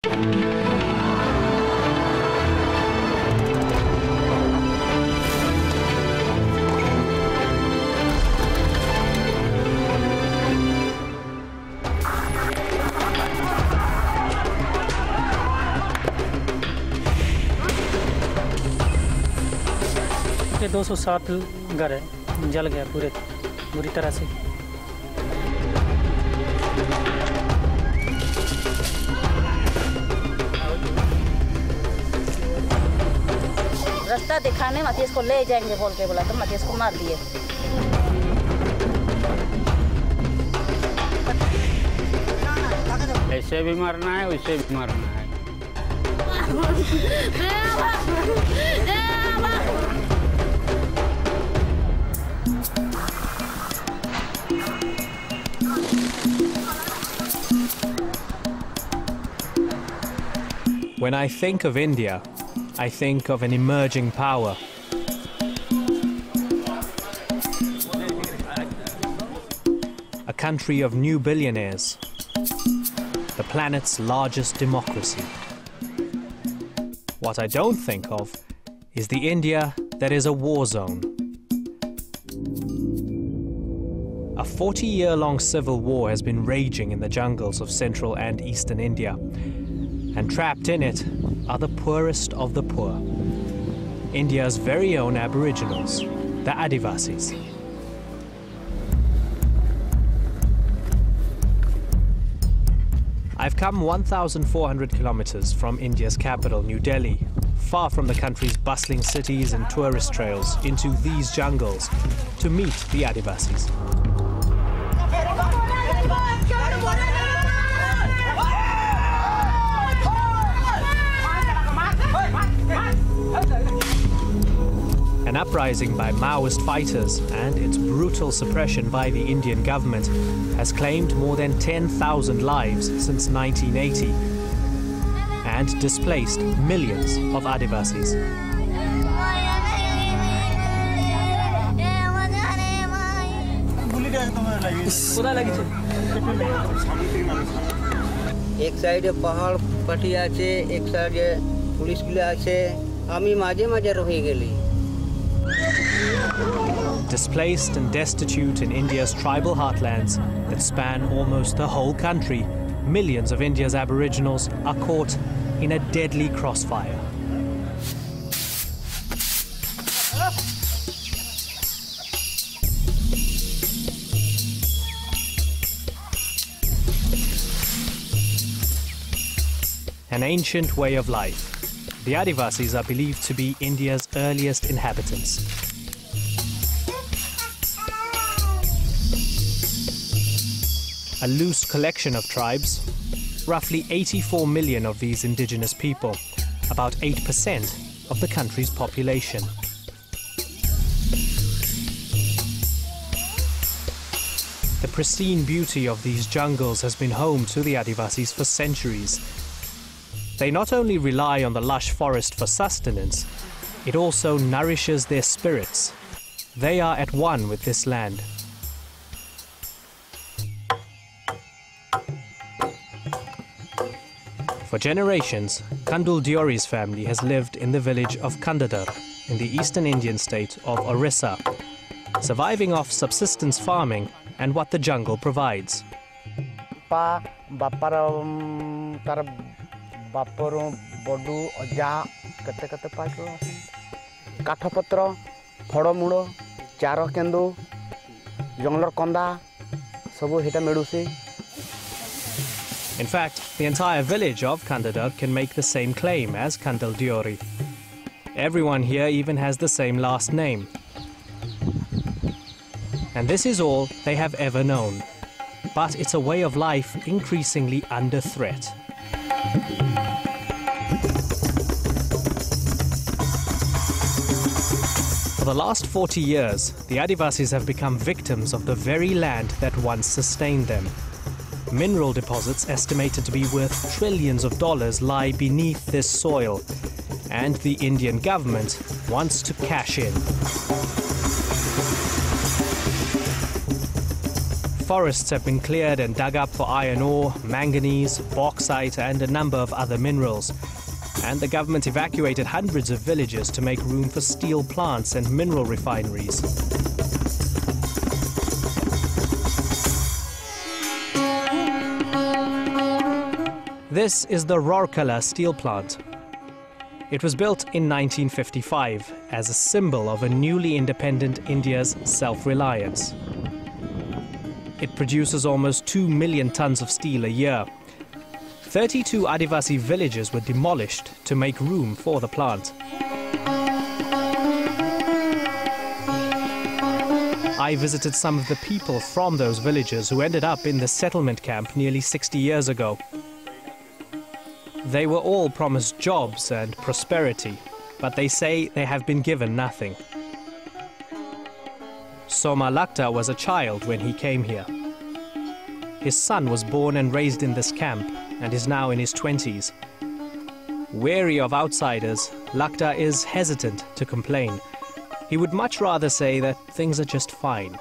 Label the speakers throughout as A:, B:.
A: ये 207 घर है, जल गया बुरी तरह से।
B: रास्ता दिखाने मतीस को ले जाएंगे बोल के बोला तो मतीस को मार दिए।
C: ऐसे भी मरना है, वैसे भी मरना है।
D: When I think of India, I think of an emerging power. A country of new billionaires. The planet's largest democracy. What I don't think of is the India that is a war zone. A 40-year-long civil war has been raging in the jungles of central and eastern India. And trapped in it are the poorest of the poor. India's very own aboriginals, the Adivasis. I've come 1,400 kilometers from India's capital, New Delhi, far from the country's bustling cities and tourist trails, into these jungles to meet the Adivasis. An uprising by Maoist fighters and its brutal suppression by the Indian government has claimed more than 10,000 lives since 1980 and displaced millions of Adivasis.
E: एक side पहाड़ पटी आछे एक side police गुला आछे आमी माजे माजे रही गेली
D: Displaced and destitute in India's tribal heartlands that span almost the whole country, millions of India's aboriginals are caught in a deadly crossfire. An ancient way of life. The Adivasis are believed to be India's earliest inhabitants. A loose collection of tribes, roughly 84 million of these indigenous people, about 8% of the country's population. The pristine beauty of these jungles has been home to the Adivasis for centuries. They not only rely on the lush forest for sustenance, it also nourishes their spirits. They are at one with this land. For generations, Kandul Diori's family has lived in the village of Kandadar in the eastern Indian state of Orissa, surviving off subsistence farming and what the jungle provides.
E: बापरो बडू अजा कते कते पाटो काठपत्र फड़मूड़ चार केंदू jungler कंदा सब हेटा medusae.
D: In fact, the entire village of Kandadar can make the same claim as Kandul Diori. Everyone here even has the same last name. And this is all they have ever known. But it's a way of life increasingly under threat. For the last 40 years, the Adivasis have become victims of the very land that once sustained them. Mineral deposits estimated to be worth trillions of dollars lie beneath this soil, and the Indian government wants to cash in. forests have been cleared and dug up for iron ore, manganese, bauxite and a number of other minerals. And the government evacuated hundreds of villages to make room for steel plants and mineral refineries. This is the Rourkela steel plant. It was built in 1955 as a symbol of a newly independent India's self-reliance. It produces almost 2 million tons of steel a year. 32 Adivasi villages were demolished to make room for the plant. I visited some of the people from those villages who ended up in the settlement camp nearly 60 years ago. They were all promised jobs and prosperity, but they say they have been given nothing. Soma Lakta was a child when he came here. His son was born and raised in this camp and is now in his 20s. Wary of outsiders, Lakta is hesitant to complain. He would much rather say that things are just fine.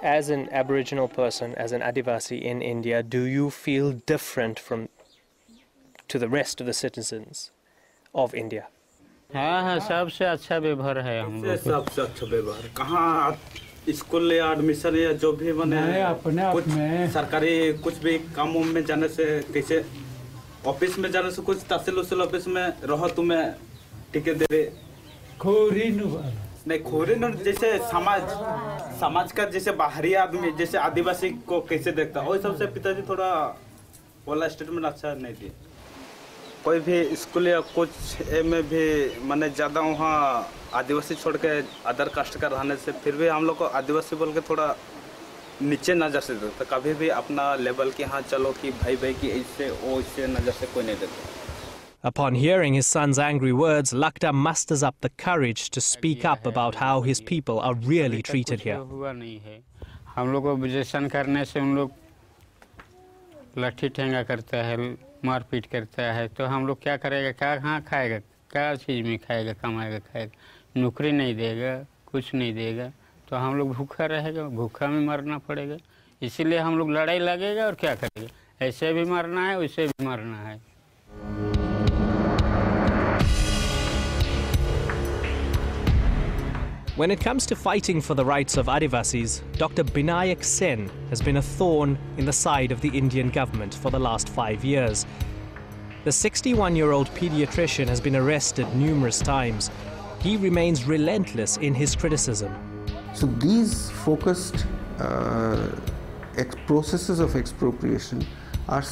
D: As an Aboriginal person, as an Adivasi in India, do you feel different to the rest of the citizens of India?
C: हाँ सबसे अच्छा व्यवहार है हम लोग
F: सबसे अच्छा व्यवहार कहाँ स्कूल या एडमिशन या जो भी बने कुछ सरकारी कुछ भी कामों में जाने से कैसे ऑफिस में जाने से कुछ तहसील उसील ऑफिस में रहो तुम्हें टिकट दे दे नहीं खोरी जैसे समाज का जैसे बाहरी आदमी जैसे आदिवासी को कैसे देखता वही सबसे पिताजी थोड़ा बोला स्टेटमेंट अच्छा नहीं दिए कोई भी स्कूल या कुछ में भी मैंने ज़्यादा वहाँ आदिवासी छोड़ के अदर कास्ट का रहने से फिर भी हम लोग को आदिवासी बोल के थोड़ा नीचे नज़र से देता कभी भी अपना लेवल के हाँ चलो कि भाई भाई की इससे वो इससे नज़र से कोई नहीं देता.
D: Upon hearing his son's angry words, Lakta musters up the courage to speak up about how his people are really treated here.
C: हुआ नहीं है हम लोग को ऑब्जेक्शन करने से उन लोग लाठी ठेंगा करता है मारपीट करता है तो हम लोग क्या करेगा क्या कहाँ खाएगा क्या चीज़ में खाएगा कमाएगा खाएगा नौकरी नहीं देगा कुछ नहीं देगा तो हम लोग भूखा रहेगा भूखा में मरना पड़ेगा इसीलिए हम लोग लड़ाई लगेगा और क्या करेगा ऐसे भी मरना है वैसे भी मरना है.
D: When it comes to fighting for the rights of Adivasis, Dr. Binayak Sen has been a thorn in the side of the Indian government for the last 5 years. The 61-year-old pediatrician has been arrested numerous times. He remains relentless in his criticism.
G: So these focused processes of expropriation are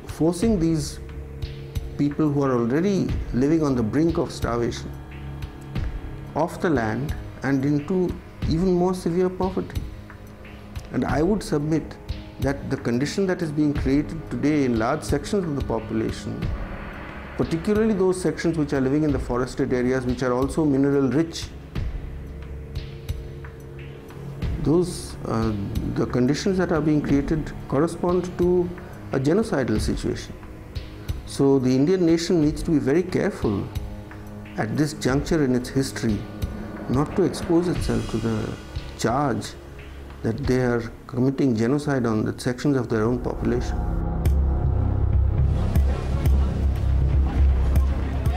G: forcing these people who are already living on the brink of starvation off the land and into even more severe poverty. And I would submit that the condition that is being created today in large sections of the population, particularly those sections which are living in the forested areas which are also mineral rich, the conditions that are being created correspond to a genocidal situation. So the Indian nation needs to be very careful at this juncture in its history not to expose itself to the charge that they are committing genocide on the sections of their own population.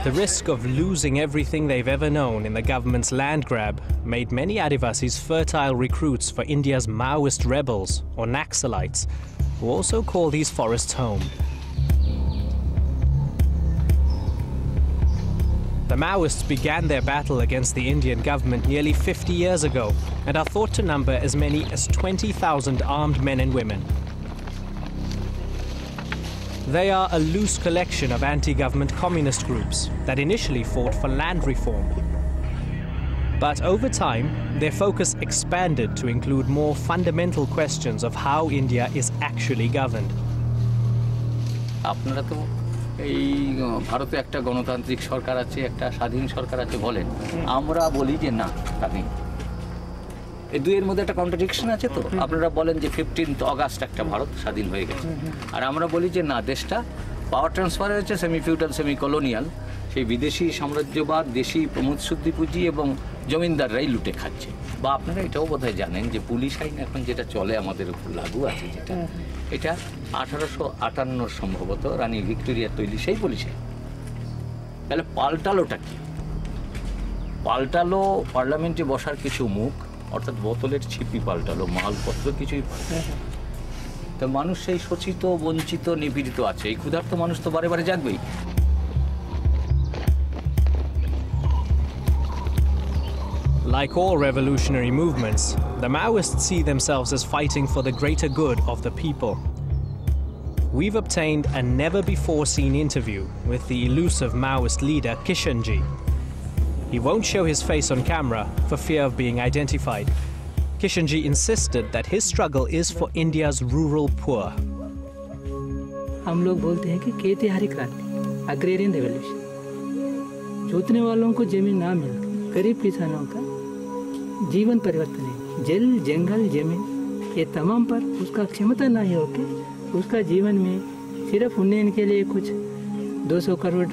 D: The risk of losing everything they've ever known in the government's land grab made many Adivasis fertile recruits for India's Maoist rebels, or Naxalites, who also call these forests home. The Maoists began their battle against the Indian government nearly 50 years ago and are thought to number as many as 20,000 armed men and women. They are a loose collection of anti-government communist groups that initially fought for land reform. But over time, their focus expanded to include more fundamental questions of how India is actually governed.
H: এই ভারতে একটা গণতান্ত্রিক সরকার আছে একটা স্বাধীন সরকার আছে বলেন আমরা বলি যে না স্বাধীন এই দুইয়ের মধ্যে একটা কন্ট্রাডিকশন আছে তো আপনারা বলেন যে 15 আগস্ট একটা ভারত স্বাধীন হয়ে গেছে আর আমরা বলি যে না দেশটা পাওয়ার ট্রান্সফার হয়েছে সেমি ফিউডাল সেমি কলোনিয়াল, সেই বিদেশি সাম্রাজ্যবাদ, দেশি প্রমোদশুদ্ধি পুঁজি এবং জমিনদাররাই লুটে খাচ্ছে। বা আপনারা এটাও বোধহয় জানেন যে পুলিশ আইন এখন যেটা চলে আমাদের উপর লাগু আছে, যেটা এটা 1858 সম্ভবত রানী ভিক্টোরিয়ার তৈরি সেই পুলিশ আইন। তাহলে পাল্টালোটা কি? পাল্টালো পার্লামেন্টে বসার কিছু মুখ, অর্থাৎ বোতলের ছিপি পাল্টালো, মালপত্র কিছুই পাল্টালো। তো মানুষ সেই শোষিত, বঞ্চিত, নিপীড়িত আছে। এই ক্ষুধার্ত মানুষ তো বারে বারে জাগবেই।
D: Like all revolutionary movements, the Maoists see themselves as fighting for the greater good of the people. We've obtained a never-before-seen interview with the elusive Maoist leader Kishanji. He won't show his face on camera for fear of being identified. Kishanji insisted that his struggle is for India's rural poor.
I: हम लोग बोलते हैं कि खेती हरी क्रांति, agrarian revolution. जोतने वालों को जमीन ना मिल, गरीब किसानों का जीवन परिवर्तन है। जल, जंगल, जमीन ये तमाम पर उसका क्षमता नहीं होकर उसका जीवन में सिर्फ उन्नयन के लिए कुछ 200 करोड़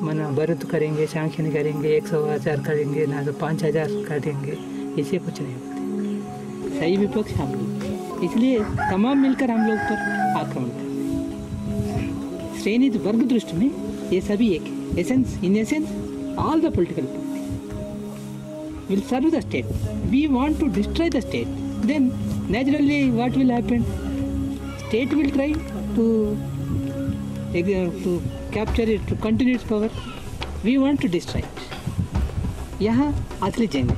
I: मना बरत करेंगे, सैंक्शन करेंगे, 100,000 करेंगे, ना तो 5,000 कर देंगे, इसे कुछ नहीं होते। सही विपक्ष हम लोग, इसलिए तमाम मिलकर हम लोग पर आक्रमण करते हैं। श्रेणी वर्ग दृष्टि में ये सभी एक है। Essence, in essence all the political parties will serve the state. We want to destroy the state. Then naturally what will happen? State will try to capture it, to continue its power. We want to destroy it. यहाँ असली जंग है।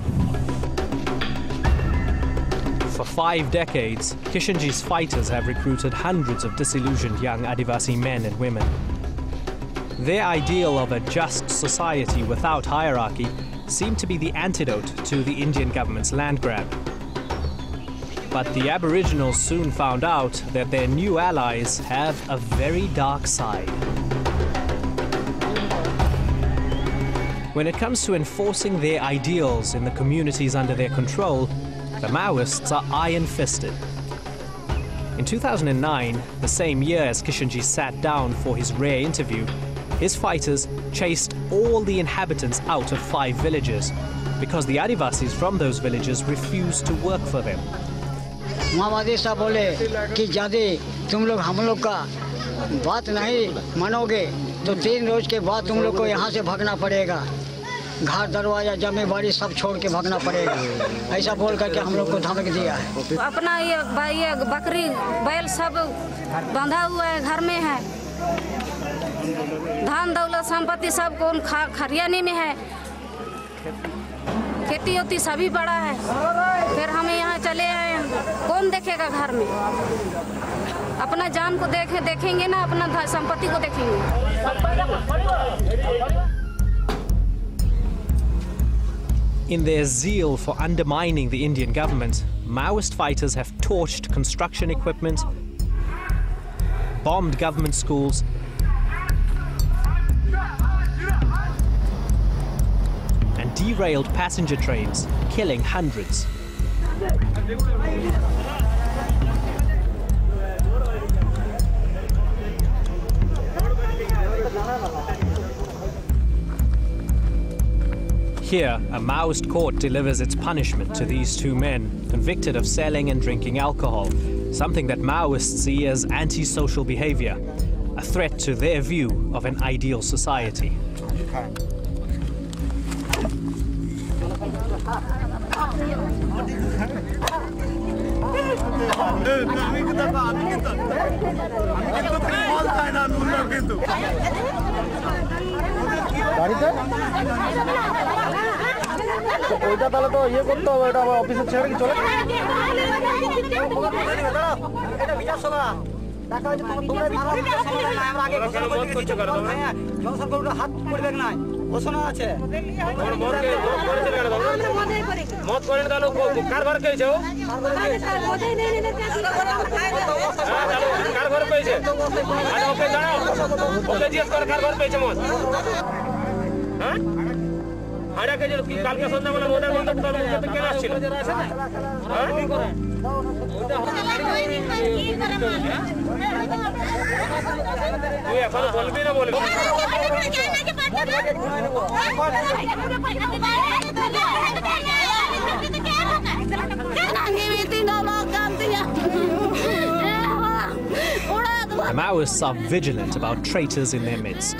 D: For 5 decades, Kishanji's fighters have recruited hundreds of disillusioned young Adivasi men and women. Their ideal of a just society without hierarchy seemed to be the antidote to the Indian government's land grab. But the Aboriginals soon found out that their new allies have a very dark side. When it comes to enforcing their ideals in the communities under their control, the Maoists are iron-fisted. In 2009, the same year as Kishanji sat down for his rare interview, his fighters chased all the inhabitants out of 5 villages because the Adivasis from those villages refused to work for them.
E: माओवादी साहब बोले कि यदि तुम लोग हम लोग का बात नहीं मानोगे तो 3 रोज के बाद तुम लोग को यहाँ से भागना पड़ेगा, घर दरवाजा जमी बाड़ी सब छोड़ के भागना पड़ेगा, ऐसा बोल करके हम लोग को धमक दिया है।
B: अपना ये बकरी बैल सब बंधा हुआ है, घर में है, धान दौलत संपत्ति सब कौन खरियाने में है, खेती होती सभी बड़ा है, फिर हमें यहाँ चले आए, कौन देखेगा घर में? अपना जान को देखेंगे ना, अपना संपत्ति को देखेंगे।
D: In their zeal for undermining the Indian government, Maoist fighters have torched construction equipment, bombed government schools, and derailed passenger trains, killing hundreds. Here, a Maoist court delivers its punishment to these 2 men convicted of selling and drinking alcohol, something that Maoists see as antisocial behavior, a threat to their view of an ideal society.
J: ওইটা তাহলে তো ইয়ে করতে হবে, এটা আবার অফিসে ছেড়ে কি চলে এটা বিচার সভা টাকা হচ্ছে তোমরা আমরা আগে হাত পড়বে না ঘোষণা আছে মত করেন তাহলে কার ঘর পেয়েছে কার ঘর পেয়েছে ওকে জানাও ওকে জিজ্ঞেস করে কার ঘর পেয়েছে মত হ্যাঁ
D: The Maoists are vigilant about traitors in their midst.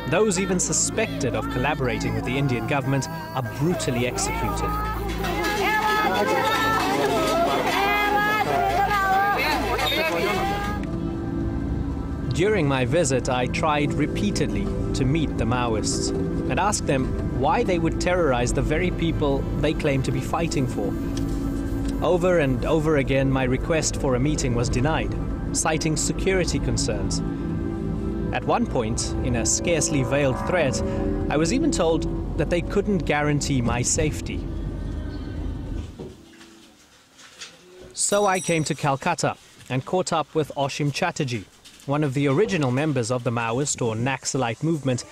D: Those even suspected of collaborating with the Indian government are brutally executed. During my visit, I tried repeatedly to meet the Maoists and ask them why they would terrorize the very people they claim to be fighting for. Over and over again, my request for a meeting was denied, citing security concerns. At one point, in a scarcely veiled threat, I was even told that they couldn't guarantee my safety. So I came to Calcutta and caught up with Oshim Chatterjee, one of the original members of the Maoist or Naxalite movement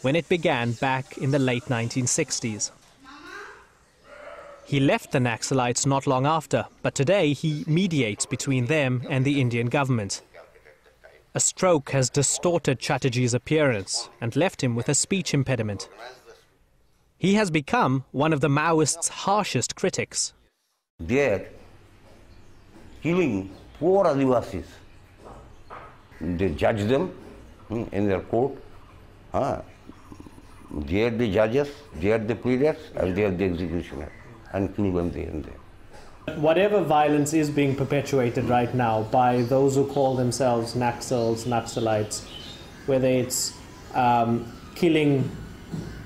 D: when it began back in the late 1960s. He left the Naxalites not long after, but today he mediates between them and the Indian government. A stroke has distorted Chatterjee's appearance and left him with a speech impediment. He has become one of the Maoists' harshest critics.
K: They are killing poor Adivasis. They judge them in their court. They are the judges, they are the pleaders, and they are the executioner, and kill them there and there.
D: Whatever violence is being perpetuated right now by those who call themselves Naxals, Naxalites, whether it's killing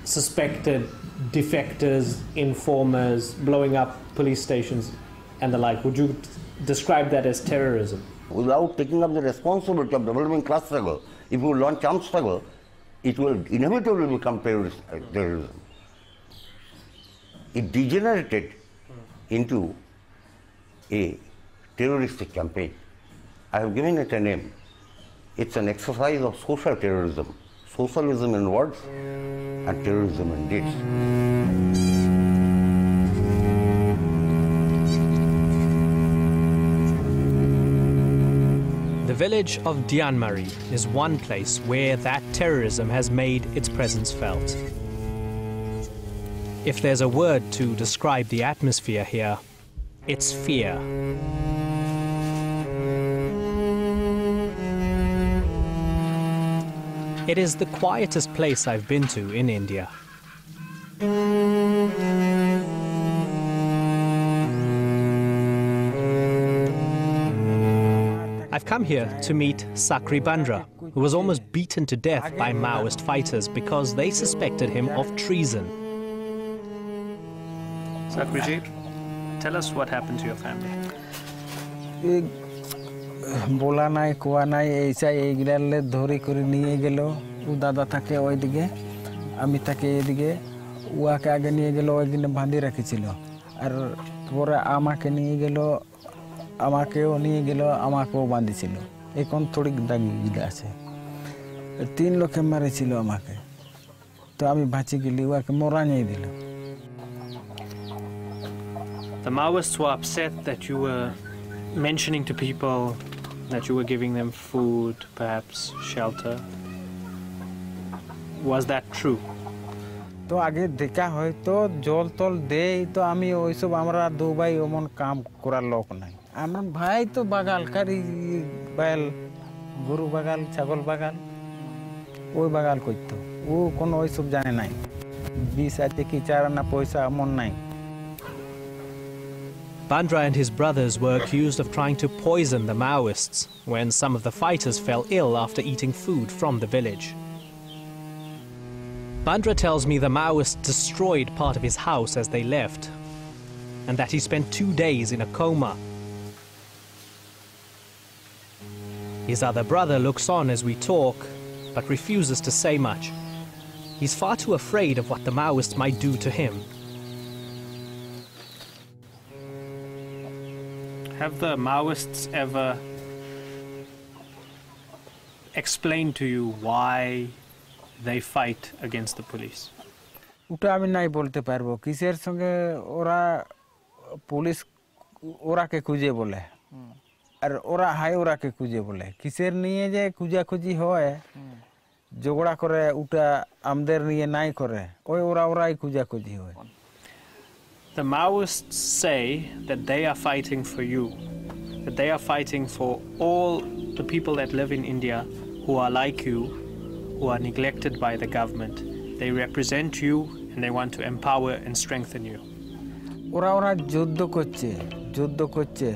D: suspected defectors, informers, blowing up police stations and the like, would you describe that as terrorism?
K: Without taking up the responsibility of developing class struggle, if you launch armed struggle, it will inevitably become terrorism. It degenerated into a terroristic campaign. I have given it a name. It's an exercise of social terrorism. Socialism in words and terrorism in deeds.
D: The village of Dianmari is one place where that terrorism has made its presence felt. If there's a word to describe the atmosphere here, it's fear. It is the quietest place I've been to in India. I've come here to meet Sakri Bandra, who was almost beaten to death by Maoist fighters because they suspected him of treason. Sakriji, tell us what happened to your family.
L: बोला নাই কোয়া নাই এইসা এইগুলালে ধরে করে নিয়ে গেল ও দাদা থাকে ওইদিকে আমি থাকে এদিকে ওয়াকে আগে নিয়ে গেল ওইদিকে বাঁধি রেখেছিল আর পরে আমাকে নিয়ে গেল আমাকেও নিয়ে গেল আমাকেও বাঁধিছিল এখন থোড়ি দাগি আছে তিন লোকে মারিছিল আমাকে তো আমি বাঁচি গেলি ওয়াকে মোরা নিয়ে দিল
D: The Maoists were upset that you were mentioning to people that you were giving them food, perhaps shelter. Was that true?
L: তো আগে দেখা হয়তো জল তল দেই তো আমি ওইসব আমরা দুবাই ওমন কাম করার লোক নাই আমার ভাই তো বাগাল কারি বাইল গরু বাগাল ছাগল বাগাল ওই বাগাল করতো ও কোনো ওইসব জানে নাই বিষ আছে কি চারানা পয়সা এমন নাই
D: Bandra and his brothers were accused of trying to poison the Maoists when some of the fighters fell ill after eating food from the village. Bandra tells me the Maoists destroyed part of his house as they left, and that he spent 2 days in a coma. His other brother looks on as we talk, but refuses to say much. He's far too afraid of what the Maoists might do to him. Have the Maoists ever explained to you why they fight against the police?
L: ওটা আমি নাই বলতে পারবো কিসের সঙ্গে ওরা police ওরাকে খুঁজে বলে আর ওরা হাই ওরাকে খুঁজে বলে কিসের নিয়ে যে খুঁজাখুঁজি হয় ঝগড়া করে ওটা আমাদের নিয়ে নাই করে ওরাই খুঁজাখুঁজি হয়
D: The Maoists say that they are fighting for you, that they are fighting for all the people that live in India who are like you, who are neglected by the government. They represent you and they want to empower and strengthen you.
L: ওরা যুদ্ধ করছে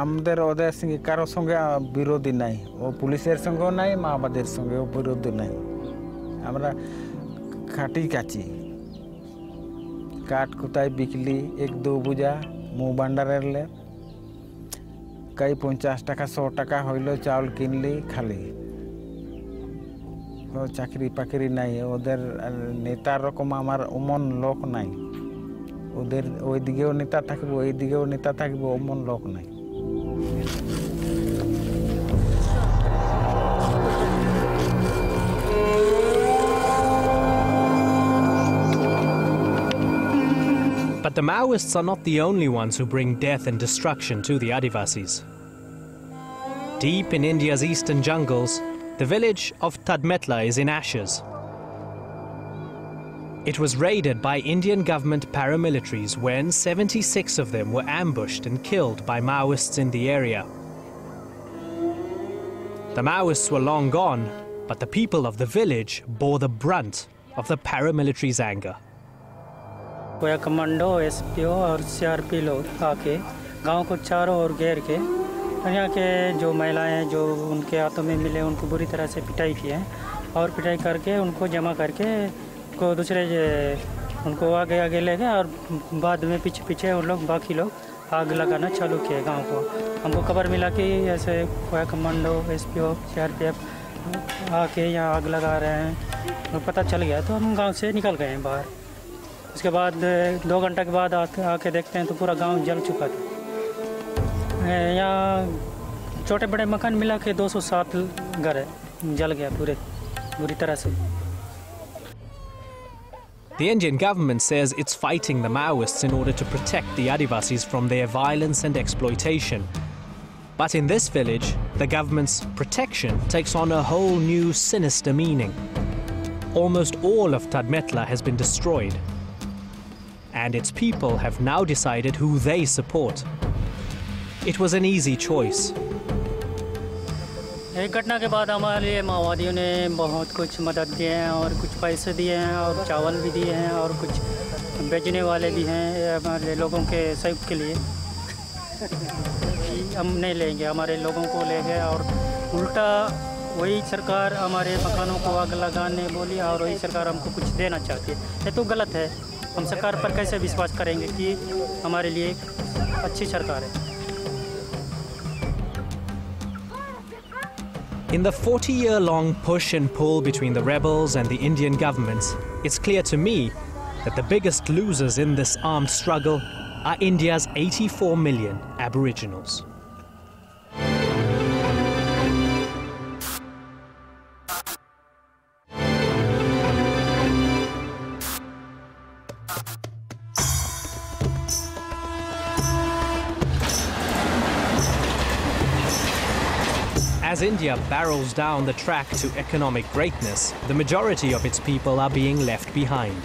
L: আমাদের ওদের সঙ্গে কারো সঙ্গে বিরোধী নাই ও পুলিশের সঙ্গেও নাই মাওবাদের সঙ্গেও বিরোধী নাই আমরা খাটি কাছি কাঠ কোথায় বিকলি 1-2 বুঝা মুখ ভান্ডারের লে কাই 50 টাকা 100 টাকা হইলো চাউল কিনলি খালি ও চাকরি পাকরি নাই ওদের নেতার রকম আমার অমন লোক নাই ওদের ওই দিকেও নেতা থাকবে ওই দিকেও নেতা থাকবে অমন লোক নাই
D: But the Maoists are not the only ones who bring death and destruction to the Adivasis. Deep in India's eastern jungles, the village of Tadmetla is in ashes. It was raided by Indian government paramilitaries when 76 of them were ambushed and killed by Maoists in the area. The Maoists were long gone, but the people of the village bore the brunt of the paramilitaries' anger.
A: Koya commando SPO और CRP लोग आके गांव को चारों ओर घेर के यहाँ के जो महिलाएं जो उनके हाथों में मिले उनको बुरी तरह से पिटाई की है और पिटाई करके उनको जमा करके को दूसरे उनको आगे आगे ले गए और बाद में पीछे पीछे उन लोग बाकी लोग आग लगाना चालू किए गांव को हमको खबर मिला कि ऐसे कोया कमांडो एसपीओ सीआरपीएफ आके यहाँ आग लगा रहे हैं और पता चल गया तो हम गांव से निकल गए हैं बाहर उसके बाद 2 घंटे के बाद आके देखते हैं तो पूरा गांव जल चुका था यहाँ छोटे बड़े मकान मिला के 207 घर है जल गया बुरी तरह से
D: The Indian government says it's fighting the Maoists in order to protect the Adivasis from their violence and exploitation. But in this village, the government's protection takes on a whole new sinister meaning. Almost all of Tadmetla has been destroyed. And its people have now decided who they support. It was an easy choice.
A: एक घटना के बाद हमारे लिए माओवादियों ने बहुत कुछ मदद दिए हैं और कुछ पैसे दिए हैं और चावल भी दिए हैं और कुछ बेचने वाले भी हैं हमारे लोगों के सहयोग के लिए हम नहीं लेंगे हमारे लोगों को ले गए और उल्टा वही सरकार हमारे मकानों को आग लगाने बोली और वही सरकार हमको कुछ देना चाहती है ये तो गलत है हम सरकार पर कैसे विश्वास करेंगे कि हमारे लिए अच्छी सरकार है
D: In the 40-year-long push and pull between the rebels and the Indian governments, it's clear to me that the biggest losers in this armed struggle are India's 84 million Aboriginals. As India barrels down the track to economic greatness, the majority of its people are being left behind.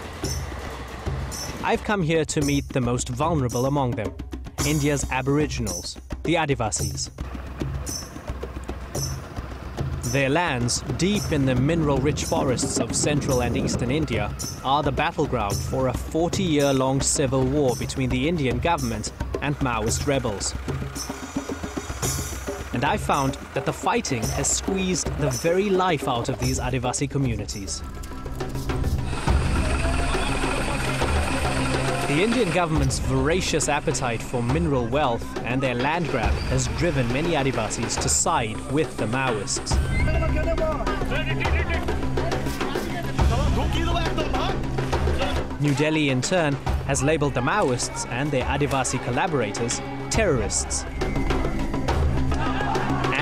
D: I've come here to meet the most vulnerable among them, India's Aboriginals, the Adivasis. Their lands, deep in the mineral-rich forests of central and eastern India, are the battleground for a 40-year-long civil war between the Indian government and Maoist rebels. And I found that the fighting has squeezed the very life out of these Adivasi communities. The Indian government's voracious appetite for mineral wealth and their land grab has driven many Adivasis to side with the Maoists. New Delhi, in turn, has labelled the Maoists and their Adivasi collaborators terrorists,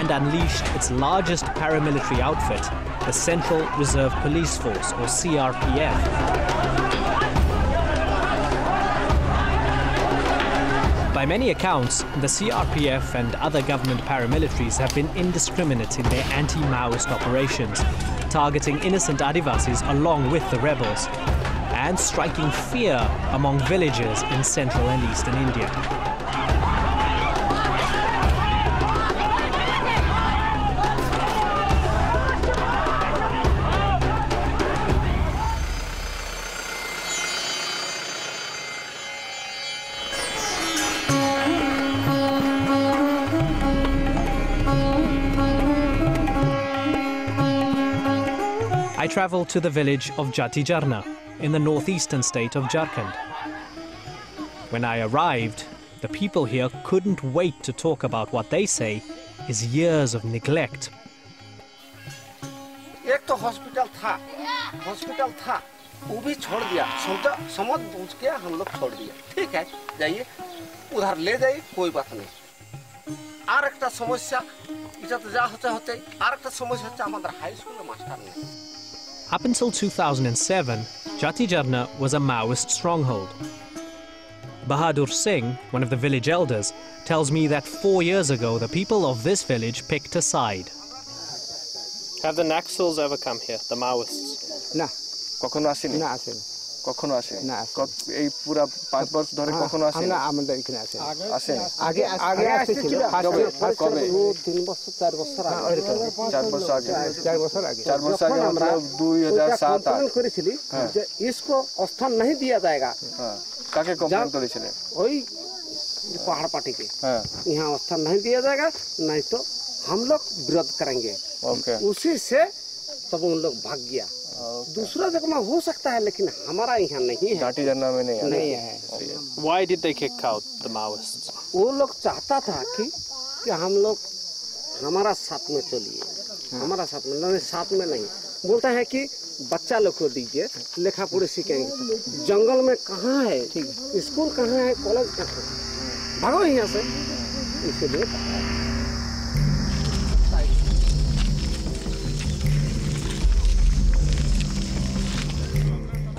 D: and unleashed its largest paramilitary outfit, the Central Reserve Police Force, or CRPF. By many accounts, the CRPF and other government paramilitaries have been indiscriminate in their anti-Maoist operations, targeting innocent Adivasis along with the rebels, and striking fear among villagers in central and eastern India. I travelled to the village of Jatijarna in the northeastern state of Jharkhand. When I arrived, the people here couldn't wait to talk about what they say is years of neglect.
M: एक तो hospital था वो भी छोड़ दिया समझ बूझ के हम लोग छोड़ दिया ठीक है जाइए उधर ले जाइए कोई बात नहीं आर एक समस्या इज्जत जा होते आर एक समस्या হচ্ছে আমাদের হাই স্কুলের মাস্টার নেই
D: Up until 2007, Jatijarna was a Maoist stronghold. Bahadur Singh, one of the village elders, tells me that 4 years ago the people of this village picked a side.
N: Have the Naxals ever come here, the Maoists?
M: No. কখনো আসেনি না আসেনি কখনো আসেনি না এই পুরো 5 বছর ধরে কখনো আসেনি না আমাদের এখানে আসেনি আগে আসছিল কবে 3 বছর 4 বছর আগে 4 বছর আগে আমরা 2007 8 করেছিলি যে इसको स्थान नहीं दिया जाएगा কাকে কমপ্লেন করেছিলেন ওই पहाड़ पार्टी के यहाँ स्थान नहीं दिया जाएगा नहीं तो हम लोग विरोध करेंगे उसी से तब उन लोग भाग गया दूसरा जगह में हो सकता है लेकिन हमारा यहाँ नहीं है जातिजरना में नहीं है
N: Why did they kick out the Maoists?
M: वो लोग चाहता था कि हम लोग हमारा साथ में चलिए हमारा साथ में नहीं साथ में नहीं बोलता है कि बच्चा लोग को दीजिए लेखा पढ़े सीखेंगे जंगल में कहाँ है स्कूल कहाँ है कॉलेज कहाँ है भागो यहाँ से इसलिए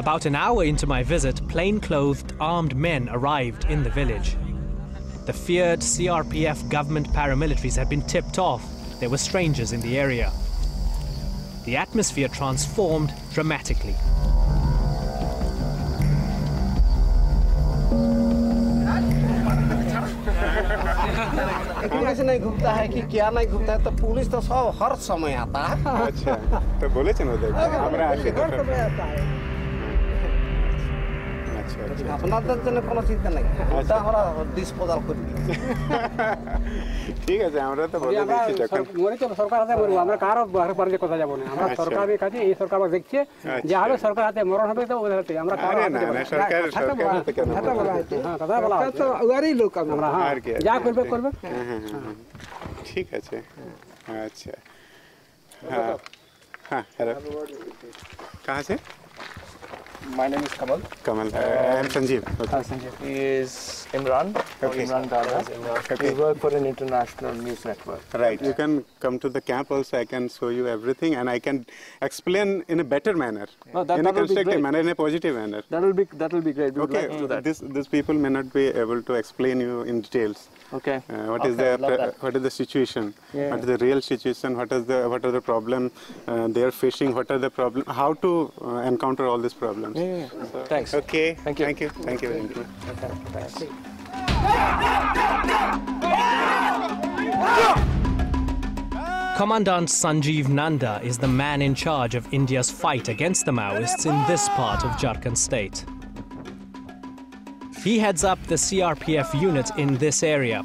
D: About an hour into my visit, plain-clothed armed men arrived in the village. The feared CRPF government paramilitaries had been tipped off. There were strangers in the area. The atmosphere transformed dramatically.
M: Police नहीं घूमता है कि क्या नहीं घूमता है तो police तो सब हर समय आता है
O: अच्छा तो बोले चलो हमरा आता है
M: अपना जन কোনো চিন্তা নাই এটা আমরা ডিসপোজাল করি
O: ঠিক আছে আমরা তো বলে দিচ্ছি যখন
P: মনে তো সরকার হাতে মরব আমরা কারো বারে কথা যাব না আমরা সরকারের কাছে এই সরকার দেখছে যে হলো সরকার হাতে মরণ হবে তো ওদের হাতে আমরা কারো হাতে
O: না সরকার হাতে কেন
P: হ্যাঁ কথা বলা তো ওয়ারই লোক আমরা হ্যাঁ যা করবে
O: ঠিক আছে আচ্ছা হ্যাঁ হ্যাঁ कहां से
Q: My name is Kamal.
O: Kamal. I am Sanjeev.
Q: Okay. Sanjeev. He is Imran.
O: Okay.
Q: Imran Dada.
O: Okay.
Q: We work for an international news network.
O: Right. You can come to the camp also. I can show you everything and I can explain in a better manner.
Q: No, that
O: in a constructive
Q: be
O: manner, in a positive manner.
Q: That will be great. We would
O: okay.
Q: like to do that.
O: These people may not be able to explain you in details.
Q: Okay.
O: What is the situation?
Q: Yeah.
O: What is the real situation? What are the problem they are facing? What are the problem? How to encounter all these problems?
Q: Yeah.
O: So,
Q: thanks.
O: Okay.
Q: Thank you.
O: Thank you very much.
Q: Okay. Thanks.
D: Commandant Sanjeev Nanda is the man in charge of India's fight against the Maoists in this part of Jharkhand state. He heads up the CRPF unit in this area.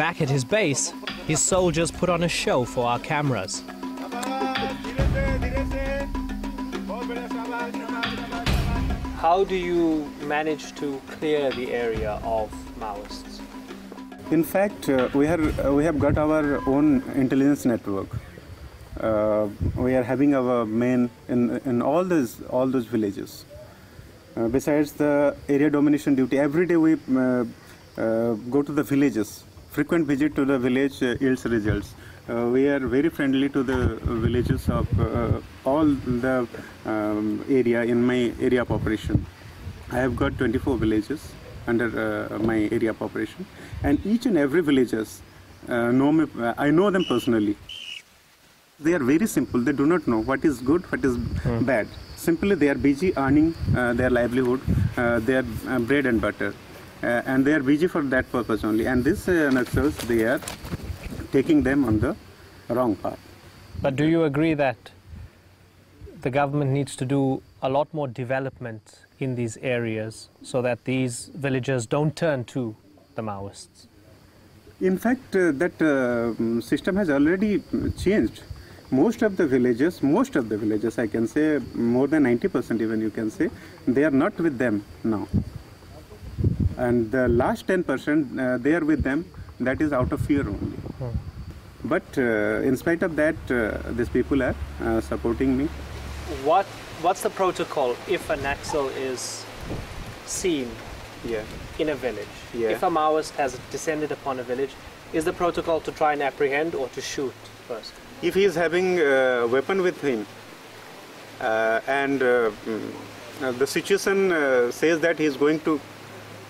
D: Back at his base, his soldiers put on a show for our cameras.
N: How do you manage to clear the area of Maoists?
O: In fact, we have got our own intelligence network. We are having our men in all those villages. Besides the area domination duty, every day we go to the villages. Frequent visit to the village yields results. We are very friendly to the villages of all the area in my area of operation. I have got 24 villages under my area of operation, and each and every villagers know me. I know them personally. They are very simple. They do not know what is good, what is bad. Simply, they are busy earning their livelihood, their bread and butter, and they are busy for that purpose only. And these Naxals, they are taking them on the wrong path.
D: But do you agree that the government needs to do a lot more development in these areas so that these villagers don't turn to the Maoists?
O: In fact, that system has already changed. Most of the villages, I can say more than 90% even you can say, they are not with them now. And the last 10% they are with them, that is out of fear only. But in spite of that, these people are supporting me.
N: What's the protocol if a Naxal is seen in a village? If a Maoist has descended upon a village, is the protocol to try and apprehend or to shoot first?
O: If he is having a weapon with him and the situation says that he is going to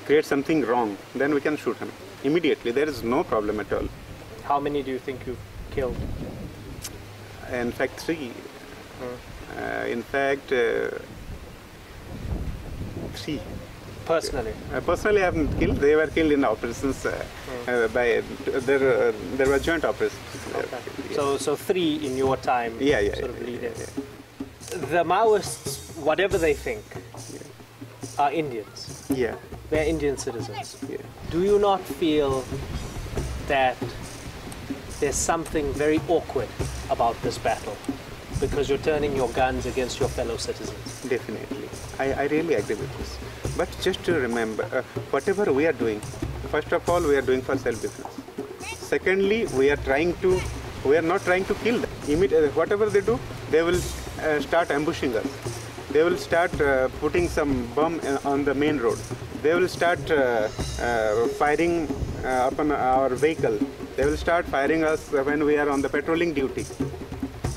O: create something wrong, then we can shoot him immediately. There is no problem at all.
N: How many do you think you've killed?
O: In fact, 3. In fact, 3.
N: Personally?
O: Personally, I haven't killed. They were killed in operations by there were joint operations.
N: Okay. So 3 in your time. Leaders. The Maoists, whatever they think, are Indians.
O: Yeah.
N: They're Indian citizens. Yeah. Do you not feel that there's something very awkward about this battle because you're turning your guns against your fellow citizens?
O: Definitely. I really agree with this. But just to remember, whatever we are doing, first of all, we are doing for self-defense. Secondly, we are not trying to kill them. Whatever they do, they will start ambushing us. They will start putting some bomb on the main road. They will start firing upon our vehicle. They will start firing us when we are on the patrolling duty.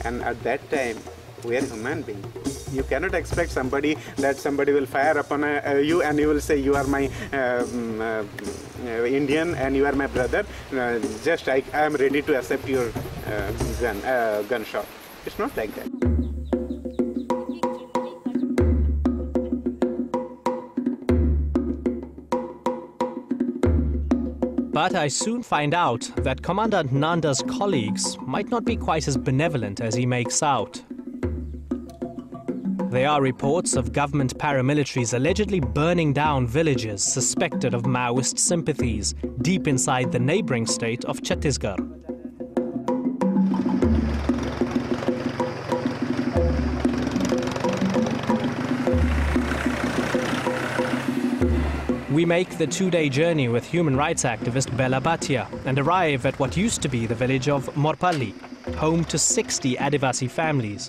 O: And at that time, we are human beings. You cannot expect somebody will fire upon you and you will say you are my Indian and you are my brother. I am ready to accept your gunshot. It's not like that.
D: But I soon find out that Commandant Nanda's colleagues might not be quite as benevolent as he makes out. There are reports of government paramilitaries allegedly burning down villages suspected of Maoist sympathies deep inside the neighboring state of Chhattisgarh. We make the 2-day journey with human rights activist Bella Bhatia and arrive at what used to be the village of Morpali, home to 60 Adivasi families.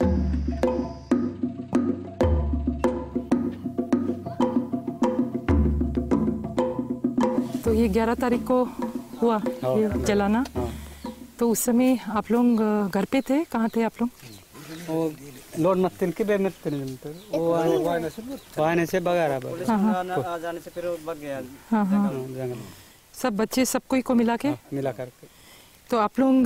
R: तो ये 11 तारीख को हुआ ये जलाना, तो उस समय आप लोग घर पे थे? कहाँ थे आप लोग?
P: लोड नत्तिन के बेमत वो आने से बगारा
A: आ जाने से फिर भाग गया जंगल।
R: सब बच्चे सब कोई को मिला के तो आप लोग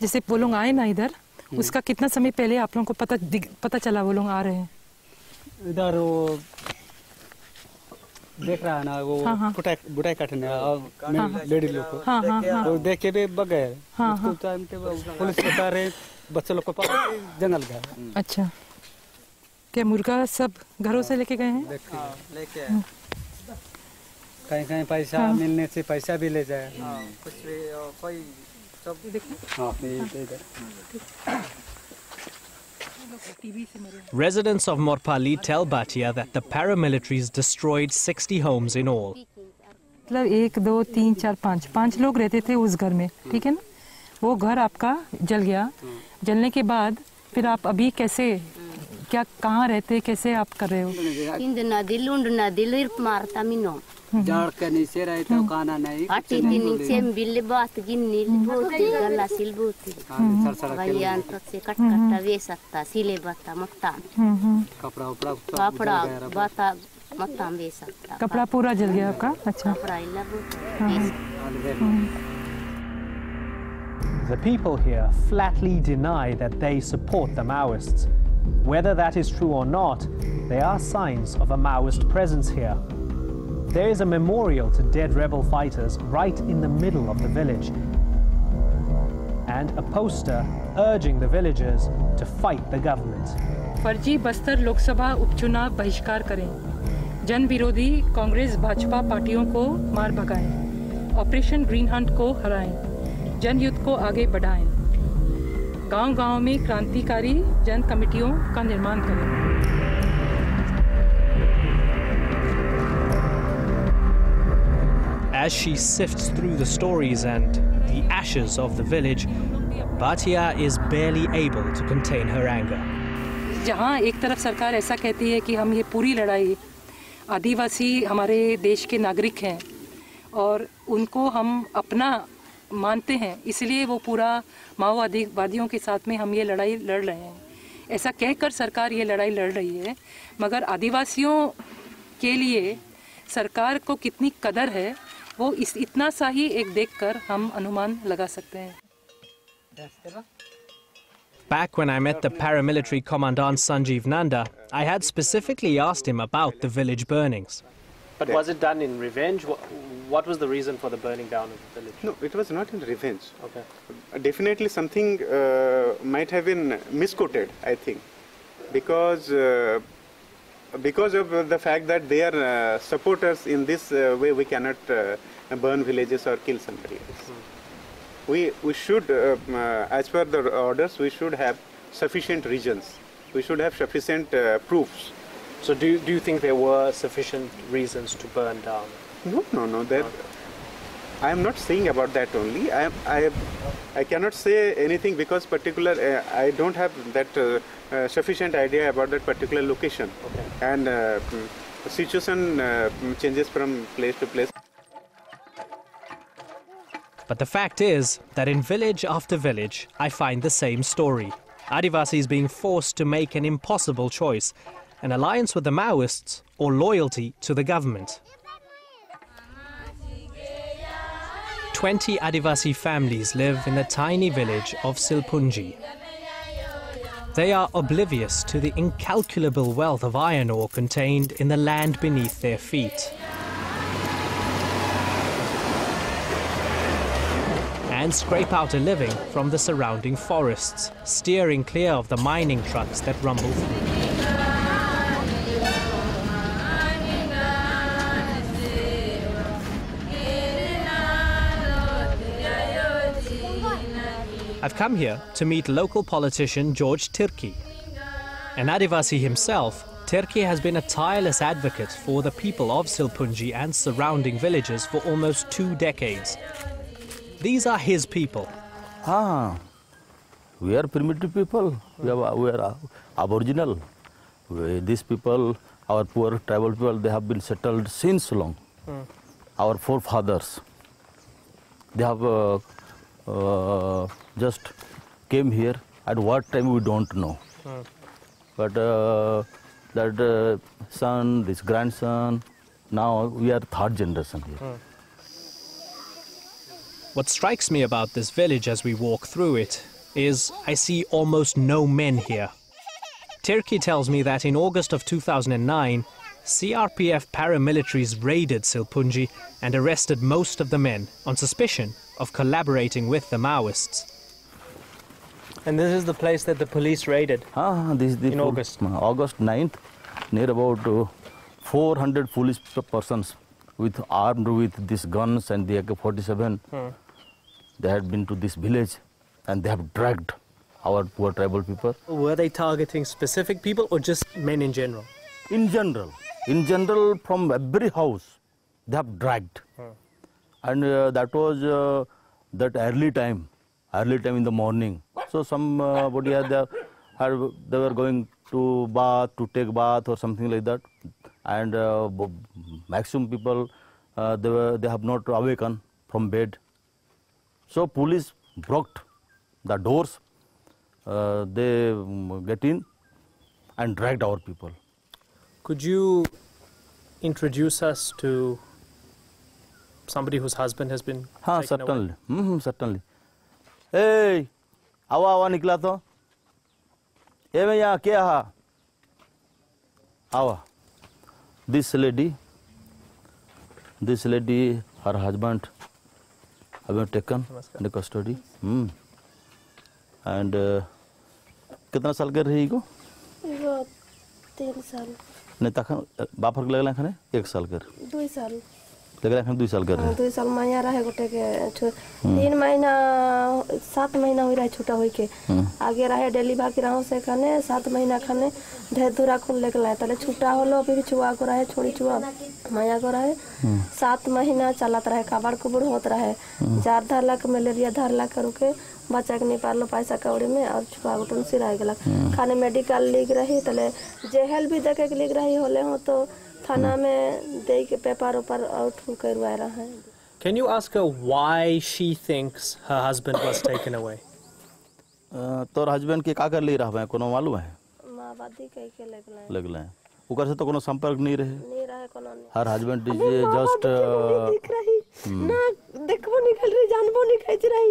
R: जैसे वो लोग आए ना इधर, उसका कितना समय पहले आप लोगों को पता चला वो लोग आ रहे हैं?
P: इधर वो देख रहा है ना, वो बुटाई काटने लेडी लोग को देख के भी भाग गए। पुलिस बता रहे बच्चे लोग को जंगल गया।
R: अच्छा, क्या मुर्गा सब घरों से लेके गए हैं?
A: लेके
P: कहीं कहीं पैसा मिलने से पैसा भी ले जाए।
A: कुछ भी कोई सब
D: Residents of Morpali tell Bhatia that the paramilitaries destroyed 60 homes in all.
R: मतलब 1, 2, 3, 4, 5 लोग रहते थे उस घर में, ठीक है ना? वो घर आपका जल गया। जलने के बाद फिर आप अभी कैसे, क्या कहाँ रहते, कैसे आप कर रहे हो?
P: जड़ के नीचे रहे तो खाना नहीं।
S: आटी दिन से बिल्ले बात गिन्नी बोती गला सिल बोती। भैया तो से कट वे सकता सिले बाता मक्ता।
P: कपड़ा
S: बाता
R: कपड़ा पूरा जल गया आपका? अच्छा।
D: The people here flatly deny that they support the Maoists. Whether that is true or not, there are signs of a Maoist presence here. There is a memorial to dead rebel fighters right in the middle of the village, and a poster urging the villagers to fight the government.
R: फर्जी बस्तर लोकसभा उपचुनाव बहिष्कार करें, जन विरोधी कांग्रेस भाजपा पार्टियों को मार भगाएं, operation green Hunt को हराएं, जनयुद्ध को आगे बढ़ाएं, गांव-गांव में क्रांतिकारी जन कमेटियों का निर्माण करें।
D: As she sifts through the stories and the ashes of the village, Bhatia is barely able to contain her anger.
R: जहाँ एक तरफ सरकार ऐसा कहती है कि हम ये पूरी लड़ाई आदिवासी हमारे देश के नागरिक हैं और उनको हम अपना मानते हैं, इसलिए वो पूरा माओवादियों के साथ में हम ये लड़ाई लड़ रहे हैं, ऐसा कहकर सरकार ये लड़ाई लड़ रही है, मगर आदिवासियों के लिए सरकार को कितनी कदर है वो इतना सा ही एक देखकर हम अनुमान लगा सकते हैं।
D: Back when I met the paramilitary commandant Sanjeev Nanda, I had specifically asked him about the village burnings.
N: But was it done in revenge? What was the reason for the burning down of the village?
O: No, it was not in revenge.
N: Okay.
O: Definitely something might have been misquoted, I think, because of the fact that they are supporters in this way. We cannot burn villages or kill somebody else. We should, as per the orders, we should have sufficient reasons. We should have sufficient proofs.
N: So do you think there were sufficient reasons to burn down?
O: No. I am not saying about that only. I cannot say anything because particular I don't have that sufficient idea about that particular location.
N: Okay.
O: And the situation changes from place to place.
D: But the fact is that in village after village, I find the same story. Adivasis being forced to make an impossible choice, an alliance with the Maoists or loyalty to the government. 20 Adivasi families live in the tiny village of Silpunji. They are oblivious to the incalculable wealth of iron ore contained in the land beneath their feet. And scrape out a living from the surrounding forests, steering clear of the mining trucks that rumble through. I've come here to meet local politician George Tirki. An Adivasi himself, Tirki has been a tireless advocate for the people of Silpunji and surrounding villages for almost 2 decades. These are his people.
T: We are primitive people. We are aboriginal. These people, our poor tribal people, they have been settled since long. Our forefathers, they have just came here. At what time we don't know. But that son, this grandson, now we are 3rd generation here.
D: What strikes me about this village as we walk through it is I see almost no men here. Tirki tells me that in August of 2009, CRPF paramilitaries raided Silpunji and arrested most of the men on suspicion of collaborating with the Maoists.
N: And this is the place that the police raided in August?
T: August 9th, near about 400 police persons armed with these guns and the AK-47. They had been to this village and they have dragged our poor tribal people.
N: Were they targeting specific people or just men in general?
T: In general. In general, from every house, they have dragged. And that was that early time in the morning. So somebody they were going to take bath or something like that. And maximum people, they have not awakened from bed. So police broke the doors, they get in and dragged our people.
N: Could you introduce us to somebody whose husband has been taken
T: certainly.
N: away?
T: Certainly. Hey, awa nikla to. Hey, भैया क्या है? Awa. This lady, her husband have been taken into custody. And कितना साल कर रही को?
U: 3 साल.
T: नहीं तक बापर के लगला खाने 1 साल कर.
U: 2 साल.
T: लगला खाने 2 साल कर रहे.
U: 2 साल माया रहे गोटे के 3 महीना 7 महीना हो रहा छूटा होई के आगे रहे डेली बाकी रहो से खाने 7 महीना खाने ढेर दूरा खुल लेके तले छूटा होलो अभी छुआ को रहे छोड़ी छुआ माया को रहे 7 महीना चलत रहे काबाड़ कुबड़ होत रहे जार धरला के मलेरिया धरला करू के बच्चा के नहीं पारलो पैसा कौड़ी में और छुआ गुटन सिरा गेला खाने मेडिकल लिख रही तले जेहल भी देखे के लिख रही होले हो तो थाना में दे के पेपर ऊपर आउट करवा रहा है.
N: Can you ask her why she thinks her husband was taken away?
T: तोर हस्बैंड के का कर ले रहा है कोनो मालूम है?
U: माबादी कह के लगला है.
T: ओकर से तो कोनो संपर्क नहीं रहे.
U: नहीं रहे कोनो नहीं.
T: हर हस्बैंड इज जस्ट
U: दिख रही ना देखबो निकल रही जानबो नहीं खैच रही.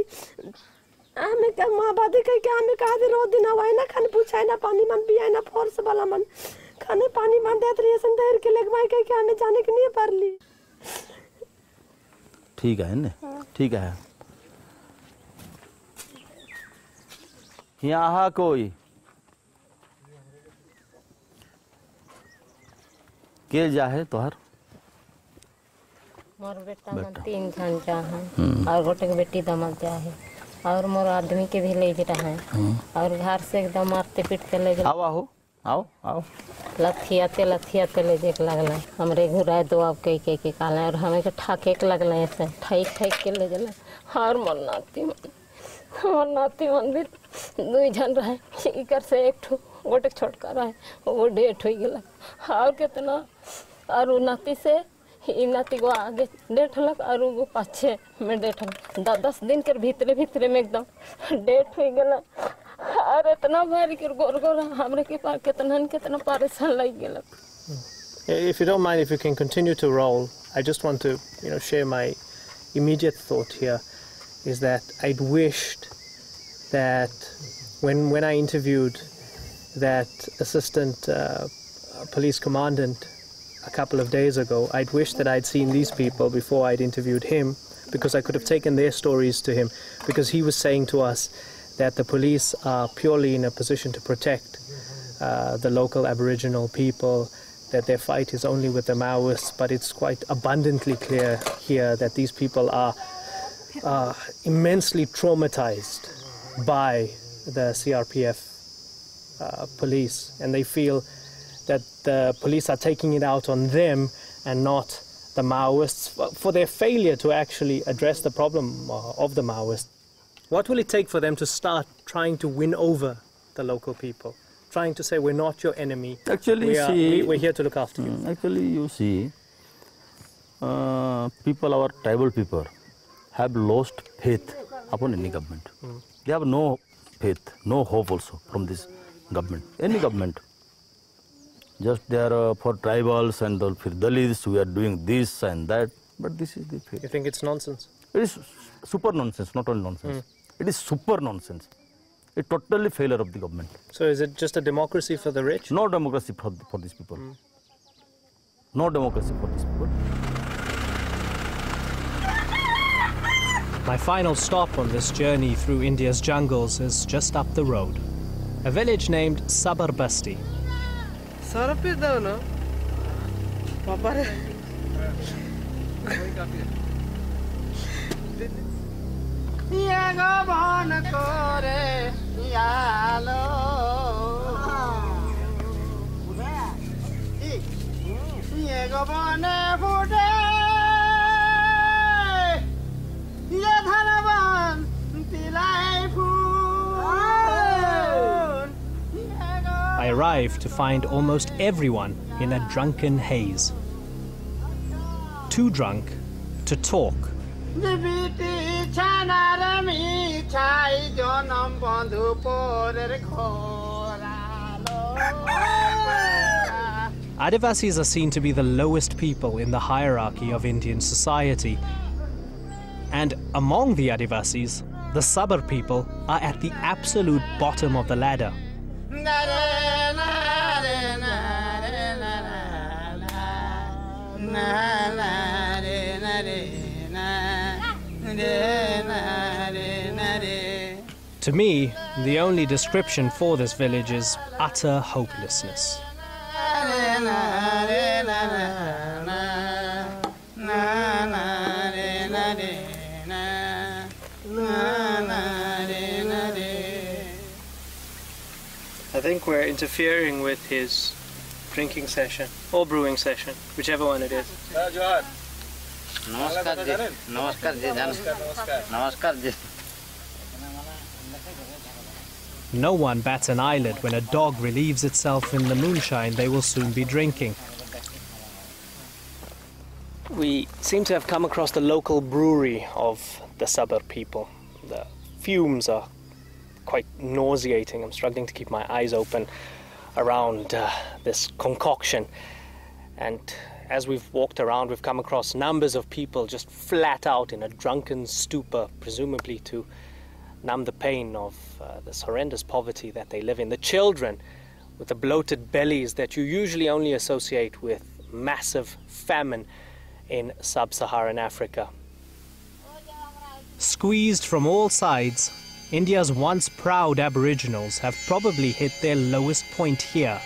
U: हमें का माबादी कह के हमें कहा दे रो दिन आवे ना खाने पूछाए ना पानी मन पियाए ना फोर्स वाला मन खाने पानी मान देत रही संदेर के लगवाए कह के हमें जाने के नहीं पारली.
T: ठीक है ने ठीक है. यहाँ कोई के जा है तोहर?
S: मोर बेटा मन 3 जन जा है और गोटे के बेटी दमल जा है और मोर आदमी के भी ले जा है और घर से एकदम मारते पीटते ले जा.
T: आओ
S: लथियाते ले देख लगला हमरे घुराए दो अब कह के कहला और हमें के ठाके के लगला ऐसे ठाई के ले जला और मन नाती मंदिर 2 जन रहे इकर से एक ठो गोटे छोटका रहे वो डेट हो गेला और कितना और नाती से ई नाती को आगे डेट लग और वो पाछे में डेट 10 दिन के भीतरे में एकदम डेट हो गेला और इतना भारी कर गोर हमरे के पास कितना परेशान लग गेला.
N: If you don't mind, if you can continue to roll, I just want to share my immediate thought here is that I'd wished that when I interviewed that assistant police commandant a couple of days ago, I'd wished that I'd seen these people before I'd interviewed him because I could have taken their stories to him because he was saying to us that the police are purely in a position to protect the local Aboriginal people, that their fight is only with the Maoists, but it's quite abundantly clear here that these people are immensely traumatized by the CRPF police, and they feel that the police are taking it out on them and not the Maoists for their failure to actually address the problem of the Maoists. What will it take for them to start trying to win over the local people, trying to say we're not your enemy,
T: actually
N: we're here to look after you?
T: Actually, you see, our tribal people have lost faith upon any government. They have no faith, no hope also from this government, any government. Just they are for tribals and for Dalits, we are doing this and that, but this is the faith.
N: You think it's nonsense?
T: It is super nonsense, not only nonsense. It is super nonsense. It's totally failure of the government.
N: So is it just a democracy for the rich?
T: No democracy for these people. No democracy for these people.
D: My final stop on this journey through India's jungles is just up the road. A village named Sabarbasti. I arrive to find almost everyone in a drunken haze. Too drunk to talk. Adivasis are seen to be the lowest people in the hierarchy of Indian society. And among the Adivasis, the Sabar people are at the absolute bottom of the ladder. To me, the only description for this village is utter hopelessness.
N: I think we're interfering with his drinking session or brewing session, whichever one it is.
D: No one bats an eyelid when a dog relieves itself in the moonshine they will soon be drinking.
N: We seem to have come across the local brewery of the Sabar people. The fumes are quite nauseating. I'm struggling to keep my eyes open around this concoction. And as we've walked around, we've come across numbers of people just flat out in a drunken stupor, presumably to numb the pain of this horrendous poverty that they live in. The children with the bloated bellies that you usually only associate with massive famine in sub-Saharan Africa.
D: Squeezed from all sides, India's once proud Aboriginals have probably hit their lowest point here.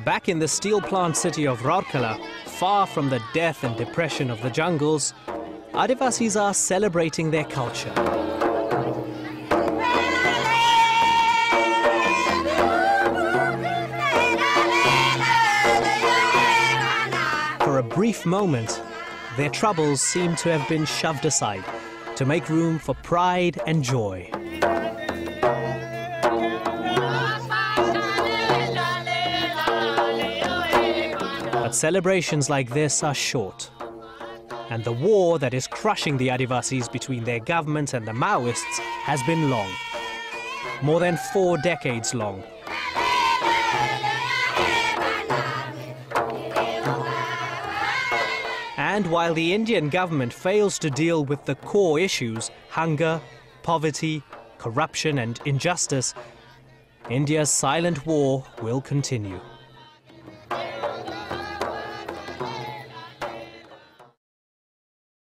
D: Back in the steel plant city of Rourkela, far from the death and depression of the jungles, Adivasis are celebrating their culture. For a brief moment, their troubles seem to have been shoved aside to make room for pride and joy. But celebrations like this are short, and the war that is crushing the Adivasis between their government and the Maoists has been long, more than 4 decades long. And while the Indian government fails to deal with the core issues, hunger, poverty, corruption and injustice, India's silent war will continue.